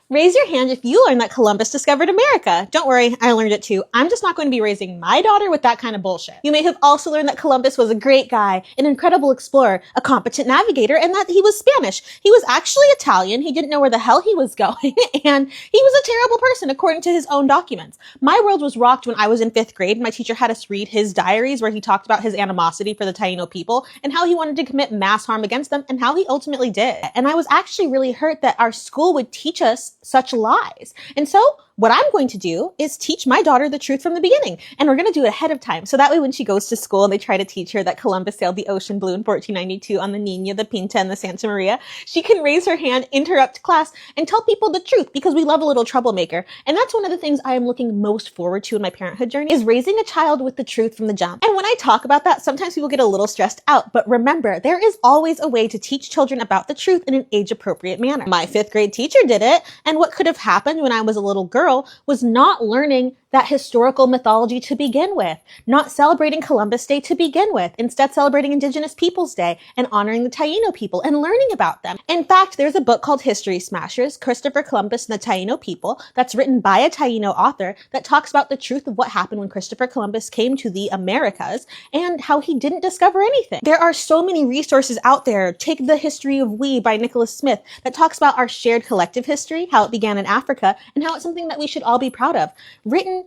Raise your hand if you learned that Columbus discovered America. Don't worry, I learned it too. I'm just not going to be raising my daughter with that kind of bullshit. You may have also learned that Columbus was a great guy, an incredible explorer, a competent navigator, and that he was Spanish. He was actually Italian, he didn't know where the hell he was going, and he was a terrible person according to his own documents. My world was rocked when I was in 5th grade. My teacher had us read his diaries where he talked about his animosity for the Taino people and how he wanted to commit mass harm against them and how he ultimately did. And I was actually really hurt that our school would teach us such lies. And so what I'm going to do is teach my daughter the truth from the beginning. And we're going to do it ahead of time. So that way when she goes to school and they try to teach her that Columbus sailed the ocean blue in 1492 on the Nina, the Pinta, and the Santa Maria, she can raise her hand, interrupt class, and tell people the truth because we love a little troublemaker. And that's one of the things I am looking most forward to in my parenthood journey is raising a child with the truth from the jump. And when I talk about that, sometimes people get a little stressed out. But remember, there is always a way to teach children about the truth in an age-appropriate manner. My 5th grade teacher did it. And what could have happened when I was a little girl was not learning that historical mythology to begin with, not celebrating Columbus Day to begin with, instead celebrating Indigenous Peoples Day and honoring the Taino people and learning about them. In fact, there's a book called History Smashers, Christopher Columbus and the Taino People, that's written by a Taino author that talks about the truth of what happened when Christopher Columbus came to the Americas and how he didn't discover anything. There are so many resources out there. Take The History of We by Nicholas Smith that talks about our shared collective history, how it began in Africa, and how it's something that we should all be proud of. Written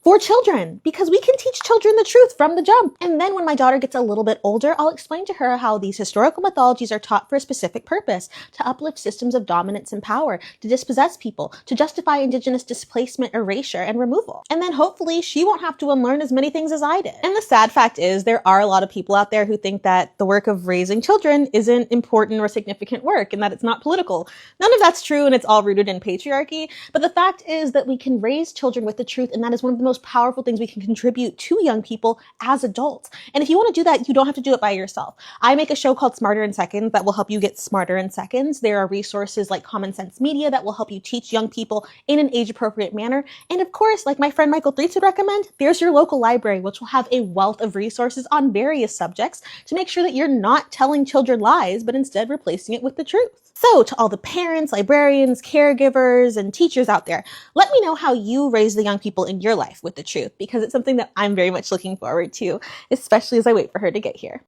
for children, because we can teach children the truth from the jump. And then when my daughter gets a little bit older, I'll explain to her how these historical mythologies are taught for a specific purpose, to uplift systems of dominance and power, to dispossess people, to justify Indigenous displacement, erasure, and removal. And then hopefully she won't have to unlearn as many things as I did. And the sad fact is there are a lot of people out there who think that the work of raising children isn't important or significant work and that it's not political. None of that's true and it's all rooted in patriarchy. But the fact is that we can raise children with the truth, and that is one of the most powerful things we can contribute to young people as adults. And if you want to do that, you don't have to do it by yourself. I make a show called Smarter in Seconds that will help you get smarter in seconds. There are resources like Common Sense Media that will help you teach young people in an age-appropriate manner. And of course, like my friend Michael Threets would recommend, there's your local library, which will have a wealth of resources on various subjects to make sure that you're not telling children lies, but instead replacing it with the truth. So to all the parents, librarians, caregivers, and teachers out there, let me know how you raise the young people in your life with the truth, because it's something that I'm very much looking forward to, especially as I wait for her to get here.